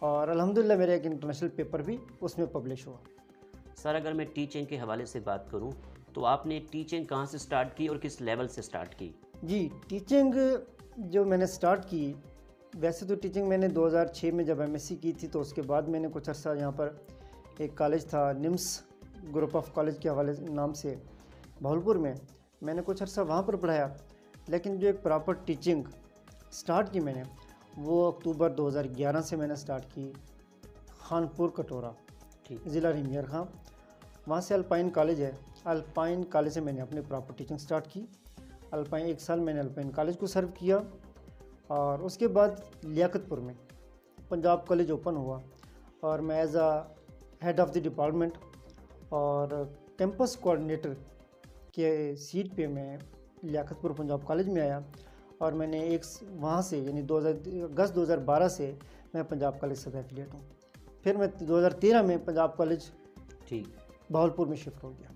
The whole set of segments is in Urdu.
اور الحمدللہ میرا ایک انٹرنیشنل پیپر بھی اس میں پبلش ہوا۔ سر اگر میں ٹیچنگ کے حوالے سے بات کروں تو آپ نے ٹیچنگ کہاں سے سٹارٹ کی اور کس لیول سے سٹارٹ کی؟ جی ٹیچنگ جو میں نے سٹارٹ کی، ویسے تو ٹیچنگ میں نے 2006 میں جب ایم ایس سی کی تھی، تو اس کے بعد میں نے کچھ عرصہ یہاں پر ایک کالج تھا نمس گروپ آف کالج کے حوالے نام سے بہاولپور میں نے کچھ عرصہ وہاں پر پڑھایا، لیکن جو ایک پراپر ٹیچنگ سٹارٹ کی میں نے، وہ اکتوبر 2011 سے میں نے سٹارٹ کی خانپور کٹورا، ضلع رحیم خان۔ وہاں سے الپائن کالج ہے، الپائن کالج سے میں نے اپنی پراپر ٹیچنگ سٹارٹ کی۔ الپائن 1 سال میں نے الپائن کالج کو سرو کیا، اور اس کے بعد لیاقت پور میں پنجاب کالج اوپن ہوا، اور میں as a head of the department اور کیمپس کوآرڈینیٹر کے سیٹ پہ میں لیاقت پور پنجاب کالج میں آیا، اور میں نے وہاں سے یعنی اگست 2012 سے میں پنجاب کالج سے ایفیلیٹ ہوں۔ پھر میں 2013 میں پنجاب کالج بہاولپور میں شفٹ ہو گیا۔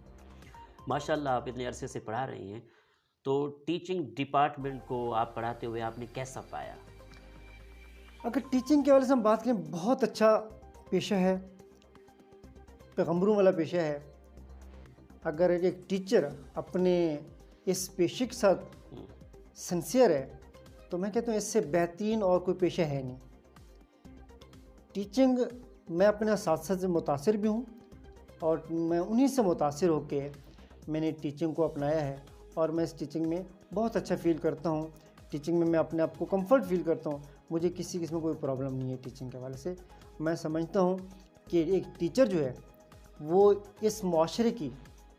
ماشاءاللہ آپ اتنے عرصے سے پڑھا رہی ہیں، تو ٹیچنگ ڈپارٹمنٹ کو آپ پڑھاتے ہوئے آپ نے کیسا پایا؟ اگر ٹیچنگ کے حوالے سے ہم بات کریں، بہت اچھا پیشہ ہے، پیغمبروں والا پیشہ ہے۔ اگر ایک ٹیچر اپنے اس پیشے کے ساتھ سنسیئر ہے تو میں کہتا ہوں اس سے بہترین اور کوئی پیشہ ہے نہیں۔ ٹیچنگ میں اپنے اساتذہ سے متاثر بھی ہوں، اور میں انہی سے متاثر ہو کے میں نے ٹیچنگ کو اپنایا ہے، اور میں اس ٹیچنگ میں بہت اچھا فیل کرتا ہوں۔ ٹیچنگ میں اپنے آپ کو کمفرٹ فیل کرتا ہوں، مجھے کسی قسم کوئی پرابلم نہیں ہے ٹیچنگ کے حوالے سے۔ میں سمجھتا ہوں کہ ایک ٹیچر جو ہے وہ اس معاشرے کی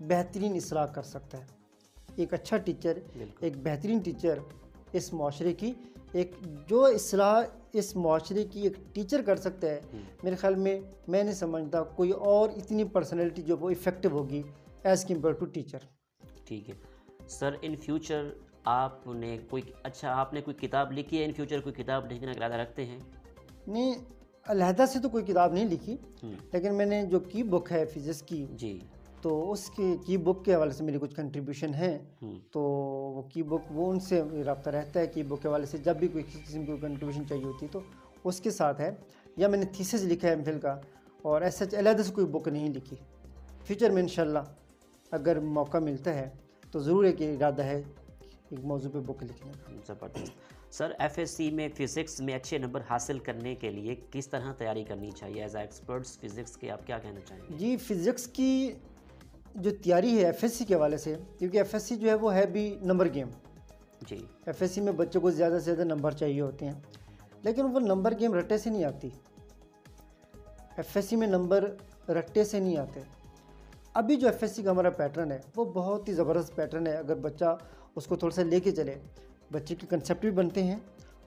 بہترین اصلاح کر سکتا ہے۔ ایک اچھا ٹیچر، ایک بہترین ٹیچر اس معاشرے کی جو اصلاح اس معاشرے کی ایک ٹیچر کر سکتا ہے، میرے خیال میں نہیں سمجھتا کوئی اور اتنی پرسنالٹی جو وہ افیکٹو ہوگی ایز کمپیئر ٹو ٹیچر۔ ٹھیک ہے سر، ان فیوچر آپ نے کوئی کتاب لکھی ہے؟ ان فیوچر کوئی کتاب لکھنے کا ارادہ رکھتے ہیں؟ نہیں، علیحدہ سے تو کوئی کتاب نہیں لکھی، لیکن میں نے جو کی بک ہے فزکس کی، جی، تو اس کی بک کے حوالے سے میری کچھ کنٹریبیوشن ہیں، تو وہ کی بک وہ ان سے رابطہ رہتا ہے کی بک کے حوالے سے۔ جب بھی کوئی کسی قسم کی کنٹریبیوشن چاہیے ہوتی ہے تو اس کے ساتھ ہے، یا میں نے تھیسس لکھا ہے ایم فل کا، اور ایسا علیحدہ سے کوئی بک نہیں لکھی۔ فیوچر میں انشاءاللہ اگر موقع ملتا ہے تو ضرور ایک ارادہ ہے ایک موضوع پہ بک لکھنے کا۔ زبردست۔ سر ایف ایس سی میں فزکس میں اچھے نمبر حاصل کرنے کے لیے کس طرح تیاری کرنی چاہیے؟ ایز اے ایکسپرٹس فزکس کے آپ کیا کہنا چاہیں گے؟ جی فزکس کی جو تیاری ہے ایف ایس سی کے حوالے سے، کیونکہ ایف ایس سی جو ہے وہ ہے بھی نمبر گیم۔ جی، ایف ایس سی میں بچوں کو زیادہ سے زیادہ نمبر چاہیے ہوتے ہیں، لیکن وہ نمبر گیم رٹے سے نہیں آتی۔ ایف ایس سی میں نمبر رٹے سے نہیں آتے۔ ابھی جو ایف ایس سی کا ہمارا پیٹرن ہے وہ بہت ہی زبردست پیٹرن ہے۔ اگر بچہ اس کو تھوڑا سا لے کے چلے، بچے کے کنسیپٹ بھی بنتے ہیں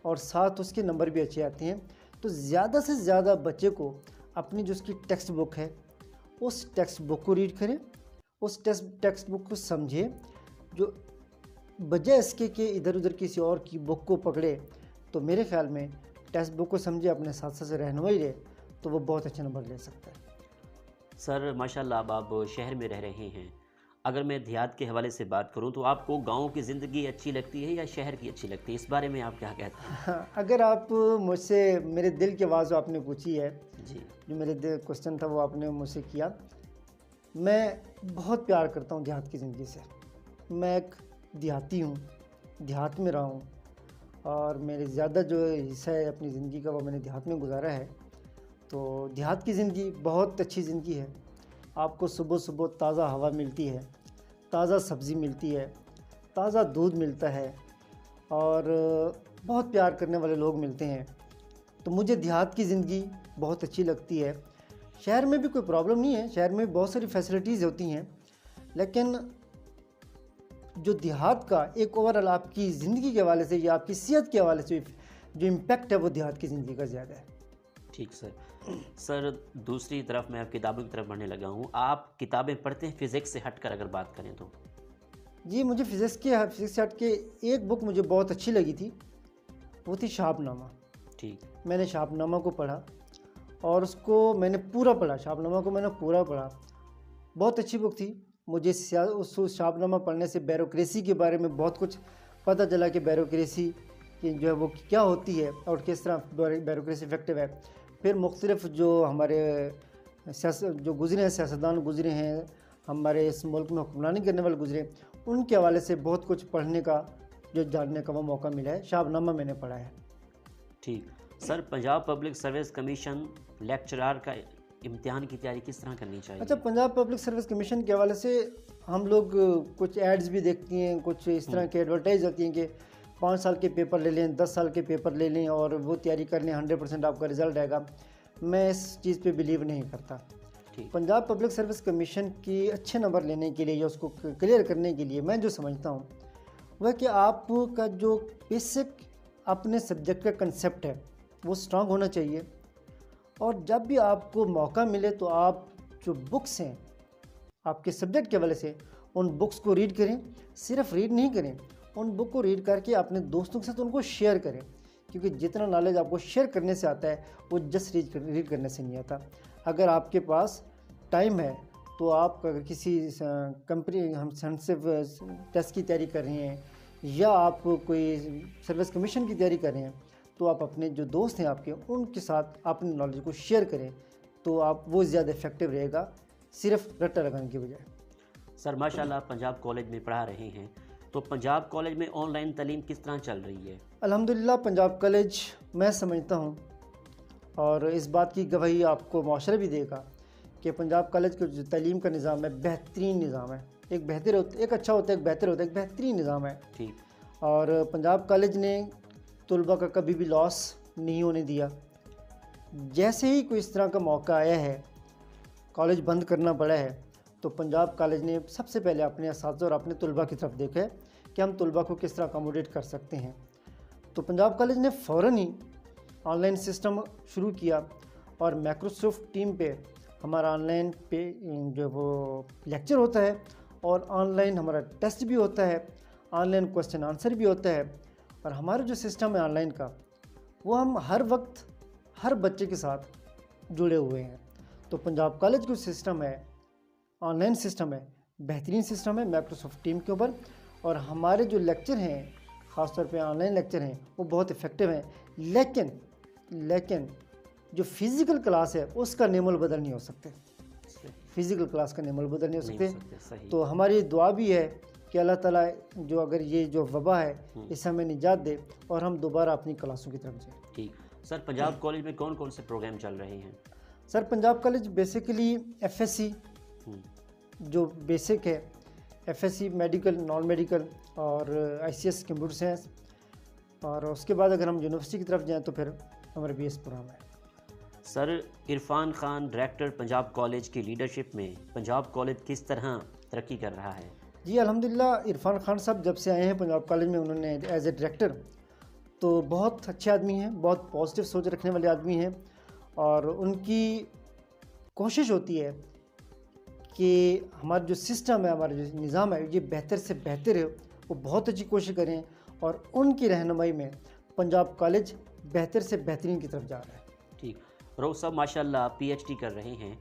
اور ساتھ اس کے نمبر بھی اچھے آتے ہیں۔ تو زیادہ سے زیادہ بچے کو اپنی جو اس کی ٹیکسٹ بک ہے، اس ٹیکسٹ بک کو ریڈ کرے، اس ٹیکسٹ بک کو سمجھے، جو بجائے اس کے کہ ادھر ادھر کسی اور کی بک کو پکڑے۔ تو میرے خیال میں ٹیکسٹ بک کو سمجھے، اپنے ساتھ سے رہنمائی لے، تو وہ بہت اچھے نمبر لے سکتا ہے۔ سر ماشاءاللہ اب آپ شہر میں رہ رہے ہیں، اگر میں دیہات کے حوالے سے بات کروں تو آپ کو گاؤں کی زندگی اچھی لگتی ہے یا شہر کی اچھی لگتی ہے؟ اس بارے میں آپ کیا کہتے ہیں؟ اگر آپ مجھ سے میرے دل کی آواز آپ نے پوچھی ہے، جی، جو میرے کوشچن تھا وہ آپ نے مجھ سے کیا، میں بہت پیار کرتا ہوں دیہات کی زندگی سے۔ میں ایک دیہاتی ہوں، دیہات میں رہا ہوں، اور میرے زیادہ جو حصہ ہے اپنی زندگی کا وہ میں نے دیہات میں گزارا ہے۔ تو دیہات کی زندگی بہت اچھی زندگی ہے۔ آپ کو صبح صبح تازہ ہوا ملتی ہے، تازہ سبزی ملتی ہے، تازہ دودھ ملتا ہے، اور بہت پیار کرنے والے لوگ ملتے ہیں۔ تو مجھے دیہات کی زندگی بہت اچھی لگتی ہے۔ شہر میں بھی کوئی پرابلم نہیں ہے، شہر میں بہت ساری فیسلٹیز ہوتی ہیں، لیکن جو دیہات کا ایک اوورآل آپ کی زندگی کے حوالے سے یا آپ کی صحت کے حوالے سے جو امپیکٹ ہے وہ دیہات کی زندگی کا زیادہ ہے۔ ٹھیک سر دوسری طرف میں اب کتابوں کی طرف بڑھنے لگا ہوں، آپ کتابیں پڑھتے ہیں فزکس سے ہٹ کر اگر بات کریں تو؟ جی مجھے فزکس سے ہٹ کے ایک بک مجھے بہت اچھی لگی تھی، وہ تھی شہاب نامہ۔ ٹھیک، میں نے شہاب نامہ کو پڑھا اور اس کو میں نے پورا پڑھا، شہاب نامہ کو میں نے پورا پڑھا، بہت اچھی بک تھی۔ مجھے اس شہاب نامہ پڑھنے سے بیوروکریسی کے بارے میں بہت کچھ پتہ چلا کہ بیوروکریسی کہ جو ہے وہ کیا ہوتی ہے اور کس طرح بیوروکریسی افیکٹو ہے. پھر مختلف جو ہمارے جو گزرے ہیں سیاستدان گزرے ہیں، ہمارے اس ملک میں حکمرانی کرنے والے گزرے، ان کے حوالے سے بہت کچھ پڑھنے کا جو جاننے کا وہ موقع ملا ہے. شہاب نامہ میں نے پڑھا ہے. ٹھیک sir, Punjab public service commission lecturer کا امتحان کی تیاری کس طرح کرنی چاہیے؟ اچھا، پنجاب پبلک سروس کمیشن کے حوالے سے ہم لوگ کچھ ایڈز بھی دیکھتی ہیں، کچھ اس طرح کے ایڈورٹائز ہوتی ہیں کہ 5 سال کے پیپر لے لیں، 10 سال کے پیپر لے لیں اور وہ تیاری کر لیں، 100% آپ کا رزلٹ آئے گا. میں اس چیز پہ بلیو نہیں کرتا. پنجاب پبلک سروس کمیشن کی اچھے نمبر لینے کے لیے یا اس کو کلیئر کرنے کے لیے میں جو سمجھتا ہوں وہ ہے کہ آپ کا جو بیسک اپنے سبجیکٹ کا کنسیپٹ ہے وہ اسٹرانگ ہونا چاہیے. اور جب بھی آپ کو موقع ملے تو آپ جو بکس ہیں آپ کے سبجیکٹ کے حوالے سے ان بکس کو ریڈ کریں. صرف ریڈ نہیں کریں، ان بک کو ریڈ کر کے اپنے دوستوں کے ساتھ ان کو شیئر کریں، کیونکہ جتنا نالج آپ کو شیئر کرنے سے آتا ہے وہ جسٹ ریڈ کرنے سے نہیں آتا. اگر آپ کے پاس ٹائم ہے تو آپ اگر کسی کمپریہنسو ٹیسٹ کی تیاری کر رہے ہیں یا آپ کوئی سروس کمیشن کی تیاری کر رہے ہیں تو آپ اپنے جو دوست ہیں آپ کے ان کے ساتھ اپنی نالج کو شیئر کریں تو آپ وہ زیادہ افیکٹو رہے گا صرف رٹا لگانے کی بجائے. سر ماشاءاللہ آپ پنجاب کالج میں پڑھا رہے ہیں، تو پنجاب کالج میں آن لائن تعلیم کس طرح چل رہی ہے؟ الحمدللہ پنجاب کالج میں سمجھتا ہوں اور اس بات کی گواہی آپ کو معاشرہ بھی دے گا کہ پنجاب کالج کا جو تعلیم کا نظام ہے بہترین نظام ہے. ایک اچھا ہوتا ہے، ایک بہتر ہوتا ہے، ایک بہترین نظام ہے. ٹھیک. اور پنجاب کالج نے طلباء کا کبھی بھی لاس نہیں ہونے دیا. جیسے ہی کوئی اس طرح کا موقع آیا ہے، کالج بند کرنا پڑا ہے، تو پنجاب کالج نے سب سے پہلے اپنے اساتذہ اور اپنے طلباء کی طرف دیکھا ہے کہ ہم طلباء کو کس طرح اکاموڈیٹ کر سکتے ہیں. تو پنجاب کالج نے فوراً ہی آن لائن سسٹم شروع کیا اور مائکروسافٹ ٹیم پہ ہمارا آن لائن پہ جو وہ لیکچر ہوتا ہے اور آن لائن ہمارا ٹیسٹ بھی ہوتا ہے، آن لائن کوسچن آنسر بھی ہوتا ہے. اور ہمارا جو سسٹم ہے آن لائن کا وہ ہم ہر وقت ہر بچے کے ساتھ جڑے ہوئے ہیں. تو پنجاب کالج کا سسٹم ہے، آن لائن سسٹم ہے، بہترین سسٹم ہے مائکروسافٹ ٹیم کے اوپر. اور ہمارے جو لیکچر ہیں خاص طور پہ آن لائن لیکچر ہیں وہ بہت افیکٹو ہیں. لیکن جو فزیکل کلاس ہے اس کا نیم البدل نہیں ہو سکتے. فزیکل کلاس کا نیم البدل نہیں ہو سکتے. تو ہماری دعا بھی ہے کہ اللہ تعالیٰ جو اگر یہ جو وبا ہے اس سے ہمیں نجات دے اور ہم دوبارہ اپنی کلاسوں کی طرف جائیں. ٹھیک. سر پنجاب کالج میں کون کون سے پروگرام چل رہے ہیں؟ Sir Punjab college basically F S C جو بیسک ہے، F S C medical, non medical اور I C S computer science. اور اس کے بعد اگر ہم یونیورسٹی کی طرف جائیں تو پھر ہمارا بی ایس پروگرام ہے. سر عرفان خان ڈائریکٹر پنجاب کالج کی لیڈرشپ میں پنجاب کالج کس طرح ترقی کر رہا ہے؟ جی الحمدللہ عرفان خان صاحب جب سے آئے ہیں پنجاب کالج میں انہوں نے ایز اے ڈائریکٹر تو بہت اچھے آدمی ہیں، بہت پازیٹیو سوچ رکھنے والے آدمی ہیں. اور ان کی کوشش ہوتی ہے کہ ہمارا جو سسٹم ہے، ہمارا جو نظام ہے یہ بہتر سے بہتر ہے. وہ بہت اچھی کوشش کریں اور ان کی رہنمائی میں پنجاب کالج بہتر سے بہترین کی طرف جا رہا ہے. ٹھیک. روح صاحب ماشاءاللہ پی ایچ ڈی کر رہے ہیں،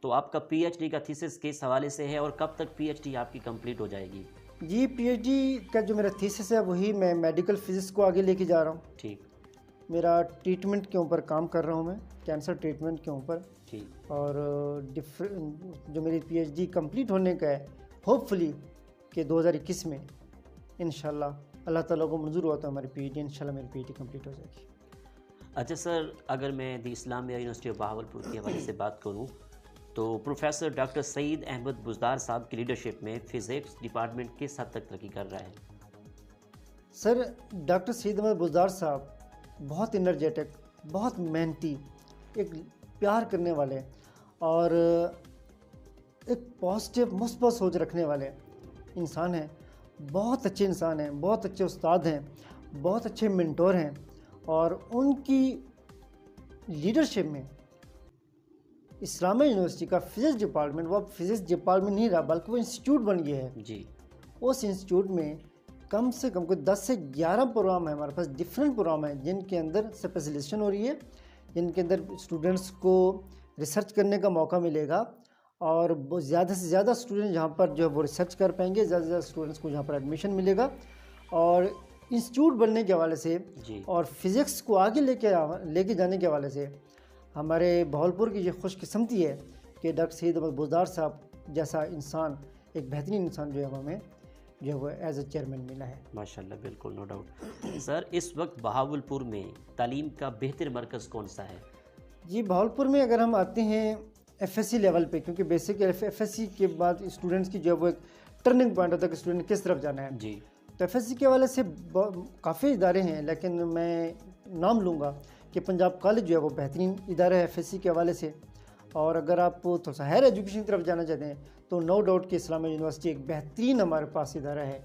تو آپ کا پی ایچ ڈی کا تھیسس کس حوالے سے ہے اور کب تک پی ایچ ڈی آپ کی کمپلیٹ ہو جائے گی؟ جی پی ایچ ڈی کا جو میرا تھیسس ہے وہی میں میڈیکل فزکس کو آگے لے کے جا رہا ہوں. ٹھیک. میرا ٹریٹمنٹ کے اوپر کام کر رہا ہوں میں، کینسر ٹریٹمنٹ کے اوپر. ٹھیک. اور جو میری پی ایچ ڈی کمپلیٹ ہونے کا ہے ہوپ فلی کہ 2021 میں انشاءاللہ اللہ تعالیٰ کو منظور ہوا تو ہماری پی ایچ ڈی انشاءاللہ میری پی ایچ ڈی کمپلیٹ ہو جائے گی. اچھا سر، اگر میں دی اسلامیہ یونیورسٹی آف بہاولپور کے حوالے سے بات کروں تو پروفیسر ڈاکٹر سعید احمد بزدار صاحب کی لیڈرشپ میں فزکس ڈپارٹمنٹ کس حد تک ترقی کر رہا ہے؟ سر ڈاکٹر سعید احمد بزدار صاحب بہت انرجیٹک، بہت محنتی، ایک پیار کرنے والے اور ایک پازیٹیو مثبت سوچ رکھنے والے انسان ہیں. بہت اچھے انسان ہیں، بہت اچھے استاد ہیں، بہت اچھے منٹور ہیں. اور ان کی لیڈرشپ میں اسلامیہ یونیورسٹی کا فزکس ڈپارٹمنٹ وہ اب فزکس ڈپارٹمنٹ نہیں رہا بلکہ وہ انسٹیٹیوٹ بن گیا ہے. جی. اس انسٹیٹیوٹ میں کم سے کم کوئی 10 سے 11 پروگرام ہیں ہمارے پاس، ڈفرینٹ پروگرام ہیں جن کے اندر اسپیشلائزیشن ہو رہی ہے، جن کے اندر اسٹوڈنٹس کو ریسرچ کرنے کا موقع ملے گا. اور زیادہ سے زیادہ اسٹوڈنٹ جہاں پر جو ہے وہ ریسرچ کر پائیں گے، زیادہ سے زیادہ اسٹوڈنٹس کو جہاں پر ایڈمیشن ملے گا. اور انسٹیٹیوٹ بننے کے حوالے سے جی اور فزکس کو آگے لے کے جانے کے حوالے سے ہمارے بہاولپور کی یہ خوش قسمتی ہے کہ ڈاکٹر سید احمد بزدار صاحب جیسا انسان، ایک بہترین انسان جو ہے ہمیں جو ہے وہ ایز اے چیئرمین ملا ہے. ماشاءاللہ، بالکل، نو ڈاؤٹ. سر، اس وقت بہاولپور میں تعلیم کا بہتر مرکز کون سا ہے؟ جی بہاولپور میں اگر ہم آتے ہیں ایف ایس سی لیول پہ، کیونکہ بیسک ایف ایس سی کے بعد اسٹوڈنٹس کی جو ہے وہ ایک ٹرننگ پوائنٹ ہوتا ہے کہ اسٹوڈنٹ کس طرف جانا ہے. جی. تو ایف ایس سی کے حوالے سے کافی ادارے ہیں، لیکن میں نام لوں گا کہ پنجاب کالج جو ہے وہ بہترین ادارہ ہے ایف ایس سی کے حوالے سے. اور اگر آپ تھوڑا سا ہائر ایجوکیشن کی طرف جانا چاہتے ہیں تو نو ڈاؤٹ کہ اسلامیہ یونیورسٹی ایک بہترین ہمارے پاس ادارہ ہے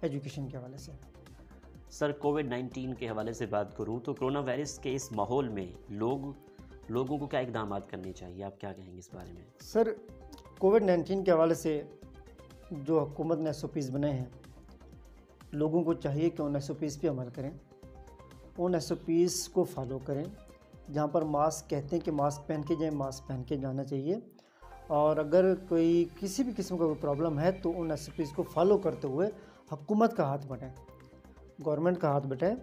ایجوکیشن کے حوالے سے. سر، کووڈ-19 کے حوالے سے بات کروں تو کرونا وائرس کے اس ماحول میں لوگوں کو کیا اقدامات کرنے چاہیے؟ آپ کیا کہیں گے اس بارے میں؟ سر، کووڈ-19 کے حوالے سے جو حکومت نے ایس او پیز بنائے ہیں، لوگوں کو چاہیے کہ ان ایس او پیز پہ عمل کریں، ان ایس او پیز کو فالو کریں. جہاں پر ماسک کہتے ہیں کہ ماسک پہن کے جائیں، ماسک پہن کے جانا چاہیے. اور اگر کوئی کسی بھی قسم کا کوئی پرابلم ہے تو ان ایس او پیز کو فالو کرتے ہوئے حکومت کا ہاتھ بٹائیں، گورنمنٹ کا ہاتھ بٹائیں،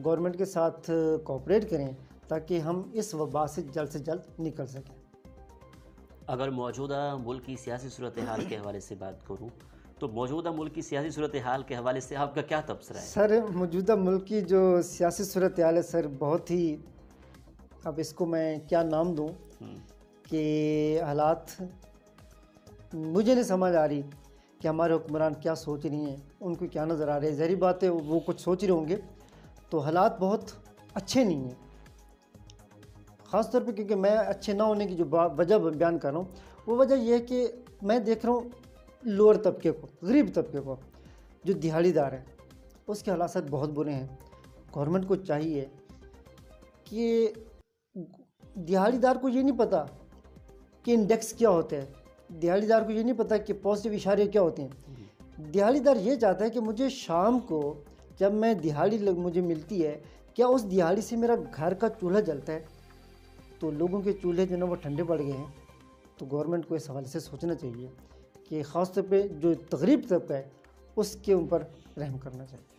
گورنمنٹ کے ساتھ کوآپریٹ کریں تاکہ ہم اس وبا سے جلد نکل سکیں. اگر موجودہ ملک کی سیاسی صورتحال کے حوالے سے بات کروں تو موجودہ ملک کی سیاسی صورتحال کے حوالے سے آپ کا کیا تبصرہ ہے؟ سر، موجودہ ملک کی جو سیاسی صورتحال ہے سر، بہت ہی، اب اس کو میں کیا نام دوں کہ حالات مجھے نہیں سمجھ آ رہی کہ ہمارے حکمران کیا سوچ رہی ہیں، ان کو کیا نظر آ رہے ہیں. ظاہری بات ہے وہ کچھ سوچ رہے ہوں گے، تو حالات بہت اچھے نہیں ہیں. خاص طور پہ کیونکہ میں اچھے نہ ہونے کی جو وجہ بیان کر رہا ہوں، وہ وجہ یہ ہے کہ میں دیکھ رہا ہوں لوور طبقے کو، غریب طبقے کو، جو دہاڑی دار ہے، اس کے حالات بہت برے ہیں. گورنمنٹ کو چاہیے کہ دہاڑی دار کو یہ نہیں پتہ کہ انڈیکس کیا ہوتا ہے، دہاڑی دار کو یہ نہیں پتہ کہ پازیٹیو اشارے کیا ہوتے ہیں. دہاڑی دار یہ چاہتا ہے کہ مجھے شام کو جب میں دہاڑی مجھے ملتی ہے، کیا اس دہاڑی سے میرا گھر کا چولہا جلتا ہے؟ تو لوگوں کے چولہے جو نا وہ ٹھنڈے پڑ گئے ہیں. تو گورنمنٹ کو اس حوالے سے سوچنا چاہیے کہ خاص طور پہ جو غریب طبقہ ہے اس کے اوپر رحم کرنا چاہیے.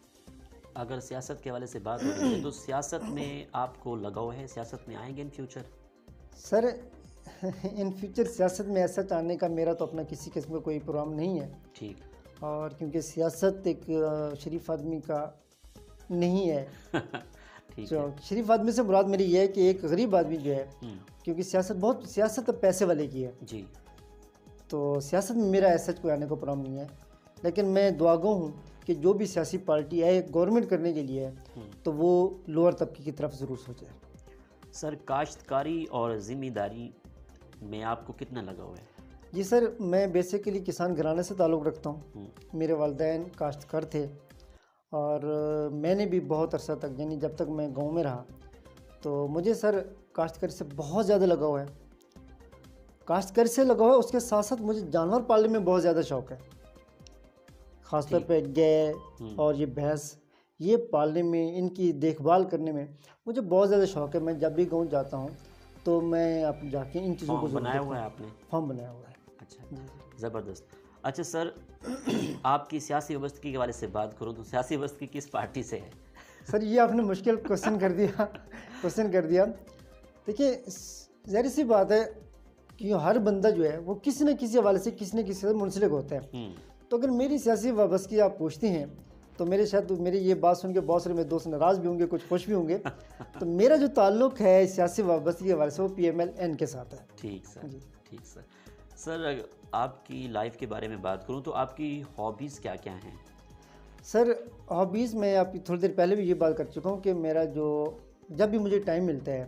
اگر سیاست کے حوالے سے بات ہو رہی ہے تو سیاست میں آپ کو لگاؤ ہے؟ سیاست میں آئیں گے in future? Sir, in future سیاست میں ایسا چاہنے کا میرا تو اپنا کسی قسم کا کوئی پروگرام نہیں ہے. ٹھیک. اور کیونکہ سیاست ایک شریف آدمی کا نہیں ہے. شریف آدمی سے مراد میری یہ ہے کہ ایک غریب آدمی جو ہے، کیونکہ سیاست پیسے والے کی ہے. جی. تو سیاست میں میرا ایسا کوئی آنے کا پروگرام نہیں ہے، لیکن میں دعاگو ہوں کہ جو بھی سیاسی پارٹی ہے گورنمنٹ کرنے کے لیے ہے تو وہ لوور طبقے کی طرف ضرور سوچے. سر، کاشتکاری اور ذمہ داری میں آپ کو کتنا لگاؤ ہے؟ جی سر، میں بیسیکلی کسان گھرانے سے تعلق رکھتا ہوں. میرے والدین کاشتکار تھے اور میں نے بھی بہت عرصہ تک، یعنی جب تک میں گاؤں میں رہا، تو مجھے سر کاشتکاری سے بہت زیادہ لگاؤ ہے. کاشتکاری سے لگاؤ ہے، اس کے ساتھ ساتھ مجھے جانور پالنے میں بہت زیادہ شوق ہے. خاص طور پہ گائے اور یہ بھینس، یہ پالنے میں، ان کی دیکھ بھال کرنے میں مجھے بہت زیادہ شوق ہے. میں جب بھی گاؤں جاتا ہوں تو میں اب جا کے ان چیزوں کو بنایا ہوا ہے آپ نے؟ فارم بنایا ہوا ہے. اچھا، زبردست. اچھا سر، آپ کی سیاسی وابستگی کے حوالے سے بات کروں تو سیاسی وابستگی کس پارٹی سے ہے؟ سر، یہ آپ نے مشکل کوشچن کر دیا. دیکھیے، ظاہر سی بات ہے کہ ہر بندہ جو ہے وہ کسی نہ کسی حوالے سے کسی نہ کسی سے منسلک ہوتا ہے. تو اگر میری سیاسی وابستگی آپ پوچھتے ہیں تو میری یہ بات سن کے بہت سارے میرے دوست ناراض بھی ہوں گے، کچھ خوش بھی ہوں گے. تو میرا جو تعلق ہے سیاسی وابستگی کے حوالے سے وہ پی ایم ایل این کے ساتھ ہے. ٹھیک سر، ٹھیک سر. سر، آپ کی لائف کے بارے میں بات کروں تو آپ کی ہابیز کیا کیا ہیں؟ سر، ہابیز میں آپ کی تھوڑی دیر پہلے بھی یہ بات کر چکا ہوں کہ میرا جب بھی مجھے ٹائم ملتا ہے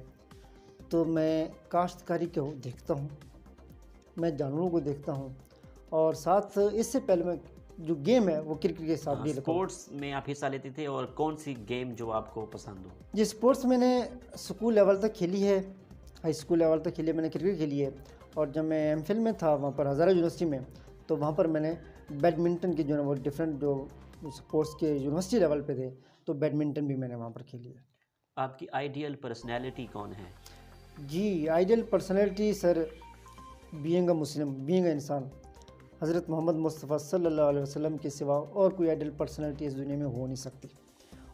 تو میں کاشتکاری کو دیکھتا ہوں، میں جانوروں کو دیکھتا ہوں، اور ساتھ اس سے پہلے میں جو گیم ہے وہ کرکٹ کے ساتھ بھی رکھتا ہوں. اسپورٹس میں آپ حصہ لیتے تھے، اور کون سی گیم جو آپ کو پسند ہو؟ جی، اسپورٹس میں نے اسکول لیول تک کھیلی ہے، ہائی اسکول لیول تک کھیلی ہے، میں نے کرکٹ کھیلی ہے. اور جب میں ایم فل میں تھا وہاں پر ہزارہ یونیورسٹی میں، تو وہاں پر میں نے بیڈمنٹن کی جو ہے وہ ڈفرینٹ جو اسپورٹس کے یونیورسٹی لیول پہ تھے تو بیڈمنٹن بھی میں نے وہاں پر کھیلی ہے. آپ کی آئیڈیل پرسنالٹی کون ہے؟ جی، ideal personality sir, being a Muslim, being a انسان، حضرت محمد مصطفیٰ صلی اللہ علیہ وسلم کے سوا اور کوئی آئیڈیل پرسنالٹی اس دنیا میں ہو نہیں سکتی.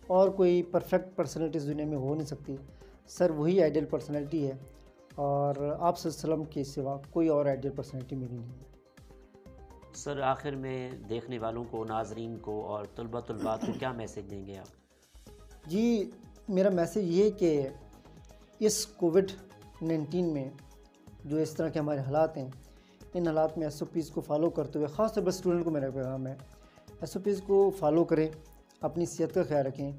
اور کوئی پرفیکٹ پرسنالٹی اس دنیا میں ہو نہیں سکتی سر، وہی آئیڈیل پرسنالٹی ہے، اور آپ صلی اللہ علیہ وسلم کے سوا کوئی اور آئیڈیل پرسنالٹی میری نہیں ہے۔ سر آخر میں دیکھنے والوں کو، ناظرین کو اور طلبات کو کیا میسیج دیں گے آپ؟ جی میرا میسیج یہ ہے کہ اس کووڈ-19 میں جو اس طرح کے ہمارے حالات ہیں، ان حالات میں ایس او پیز کو فالو کرتے ہوئے، خاص طور پر اسٹوڈنٹ کو میرا پیغام ہے، ایس او پیز کو فالو کریں، اپنی صحت کا خیال رکھیں،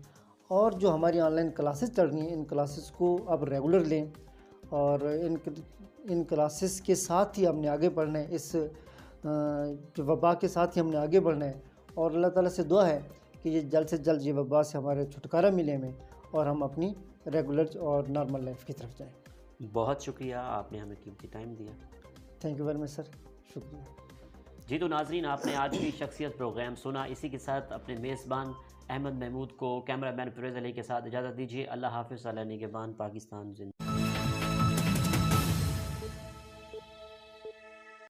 اور جو ہماری آن لائن کلاسز چل رہی ہیں ان کلاسز کو آپ ریگولر لیں، اور ان کلاسز کے ساتھ ہی ہم نے آگے بڑھنا ہے، اس جو وبا کے ساتھ ہی ہم نے آگے بڑھنا ہے، اور اللہ تعالیٰ سے دعا ہے کہ یہ جلد سے جلد یہ وبا سے ہمارے چھٹکارا ملے ہمیں، اور ہم اپنی ریگولر اور نارمل لائف کی طرف جائیں۔ بہت شکریہ، آپ نے ہمیں قیمتی ٹائم دیا۔ تھینک یو ویری مچ سر، شکریہ۔ جی تو ناظرین، آپ نے آج کی شخصیت پروگرام سنا، اسی کے ساتھ اپنے میزبان احمد محمود کو، کیمرہ مین فیروز علی کے ساتھ اجازت دیجیے۔ اللہ حافظ، اللہ نگہبان، پاکستان زندہ۔